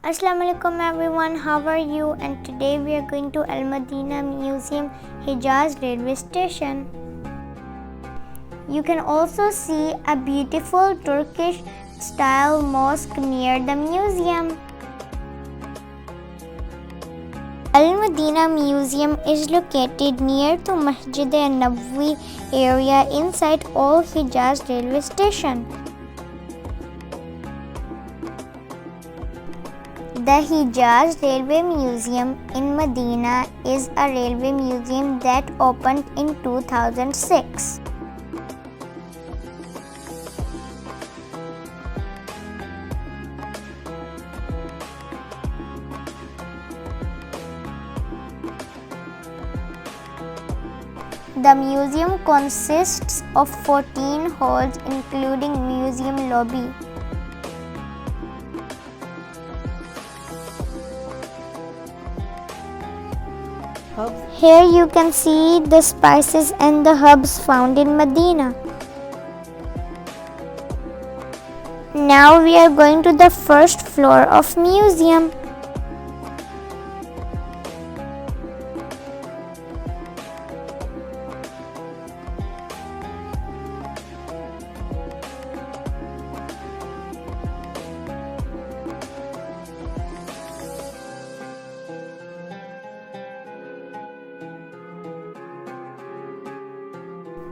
Assalamu alaikum everyone, how are you? And today we are going to Madina Museum, Hejaz Railway Station. You can also see a beautiful Turkish style mosque near the museum. Madina Museum is located near to Masjid an-Nabawi area inside Old Hejaz Railway Station. The Hejaz Railway Museum in Medina is a railway museum that opened in 2006. The museum consists of 14 halls including museum lobby. Here you can see the spices and the herbs found in Medina. Now we are going to the first floor of museum.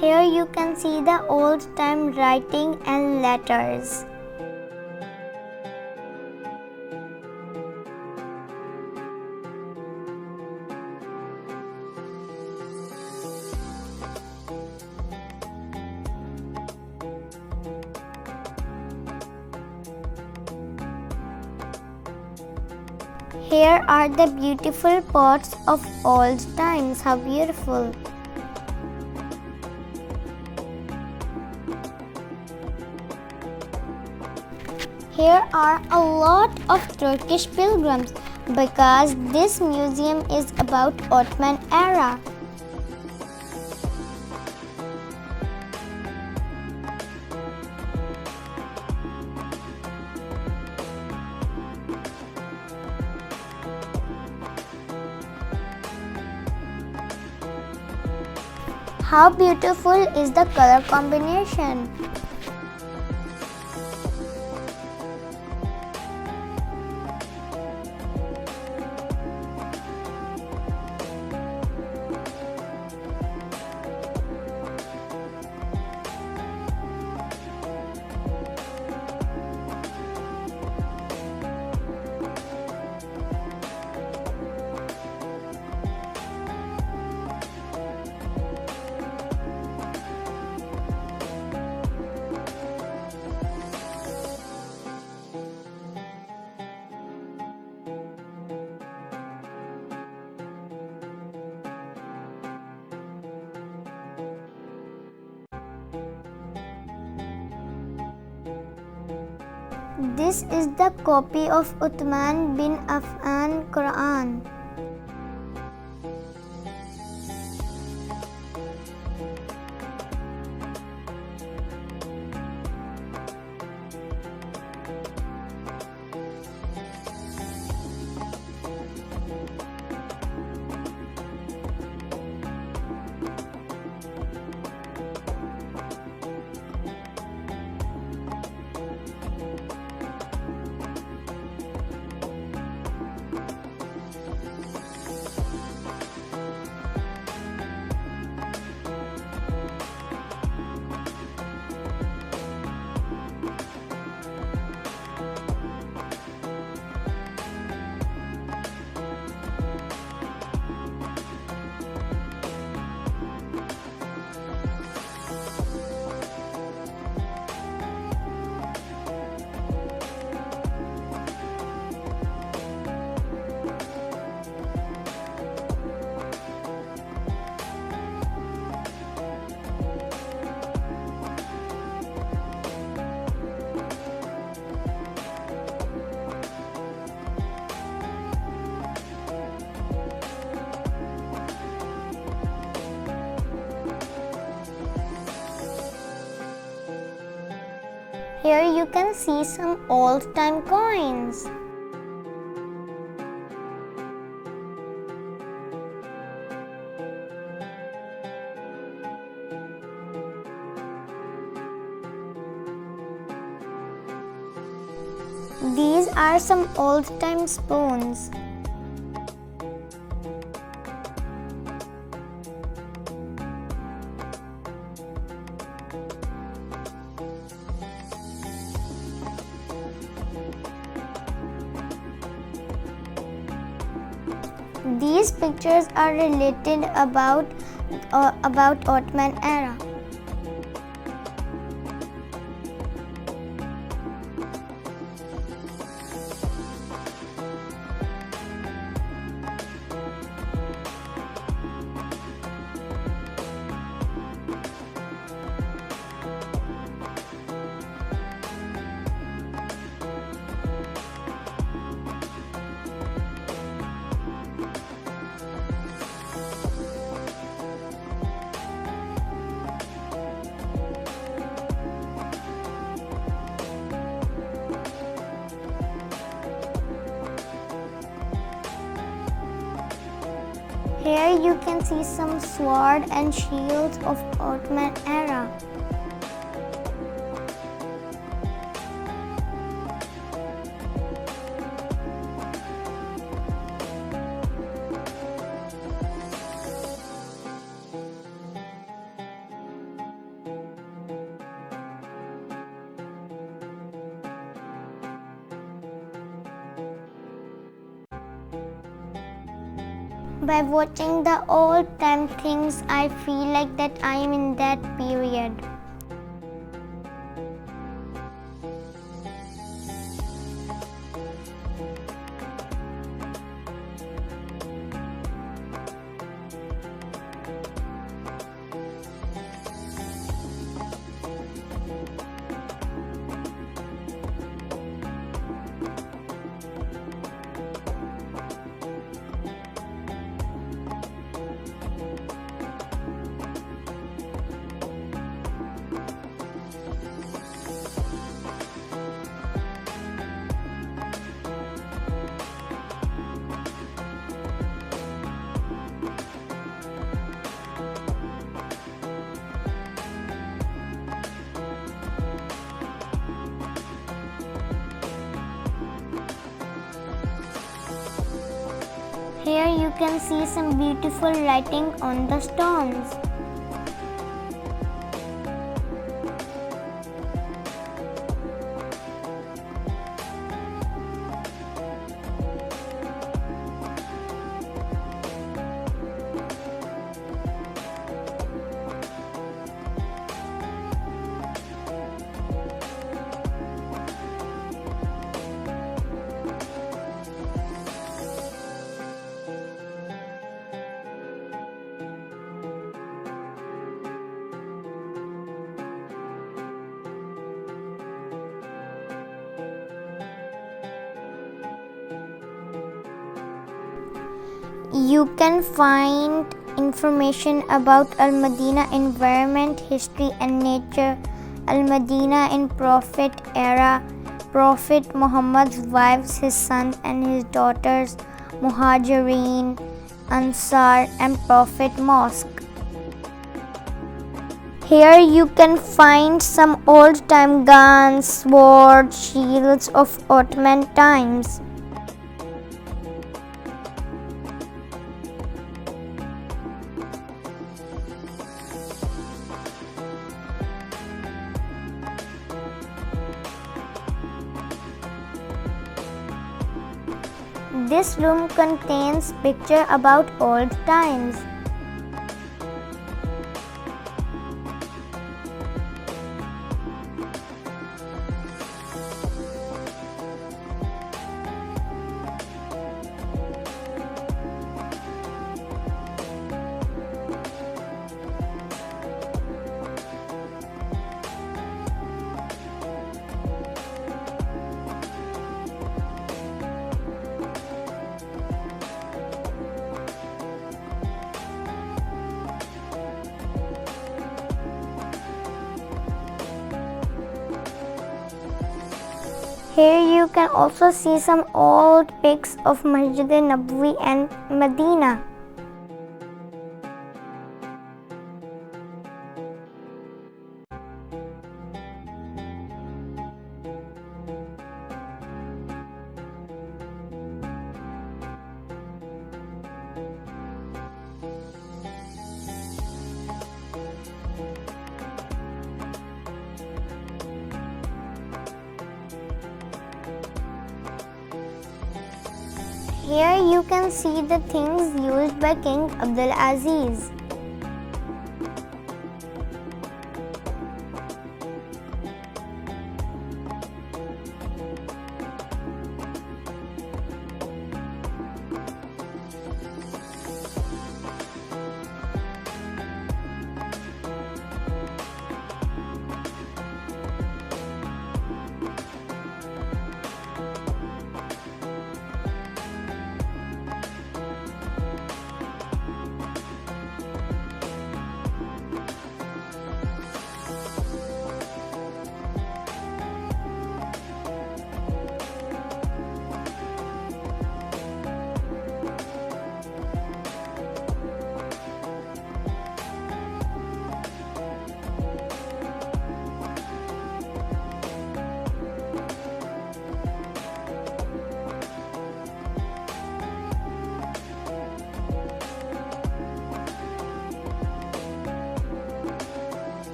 Here you can see the old-time writing and letters. Here are the beautiful pots of old times. How beautiful! Here are a lot of Turkish pilgrims because this museum is about Ottoman era. How beautiful is the color combination! This is the copy of Ottoman bin Affan Quran. Here you can see some old-time coins. These are some old-time spoons. These pictures are related about Ottoman era. Here you can see some sword and shields of Ottoman era. By watching the old-time things, I feel like that I am in that period. Here you can see some beautiful writing on the stones. You can find information about Al-Madina environment, history and nature. Al-Madina in Prophet era. Prophet Muhammad's wives, his sons and his daughters, Muhajirin, Ansar and Prophet Mosque. Here you can find some old-time guns, swords, shields of Ottoman times. This room contains pictures about old times. Here you can also see some old pics of Masjid Nabawi and Madina. Here you can see the things used by King Abdul Aziz.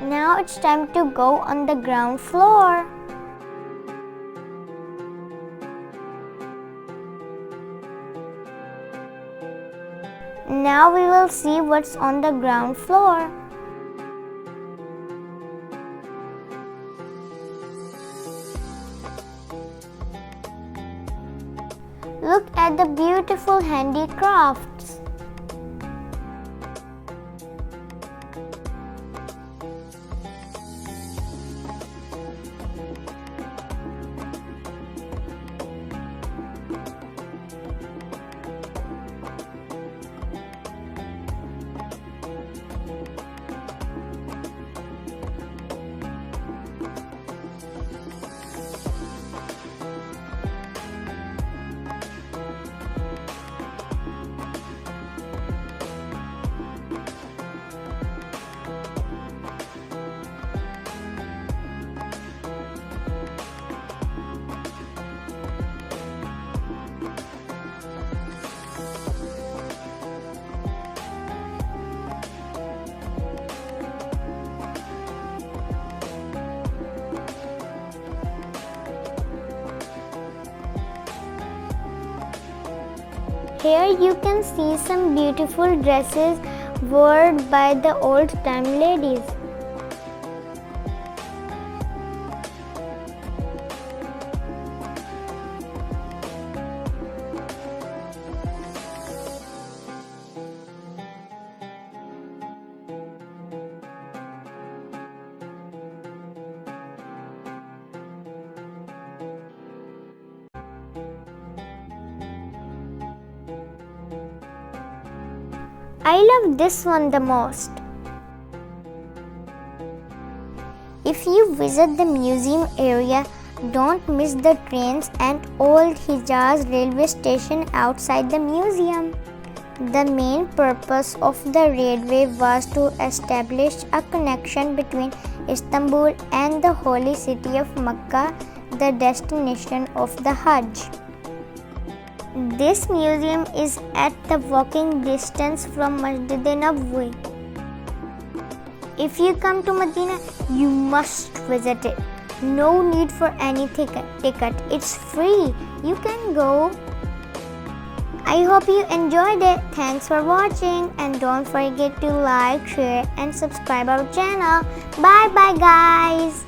Now it's time to go on the ground floor. Now we will see what's on the ground floor. Look at the beautiful handicrafts. Here you can see some beautiful dresses worn by the old-time ladies. I love this one the most. If you visit the museum area, don't miss the trains and old Hejaz railway station outside the museum. The main purpose of the railway was to establish a connection between Istanbul and the holy city of Mecca, the destination of the Hajj. This museum is at the walking distance from Mada'in Saleh. If you come to Medina, you must visit it. No need for any ticket. It's free. You can go. I hope you enjoyed it. Thanks for watching and don't forget to like, share and subscribe our channel. Bye bye guys.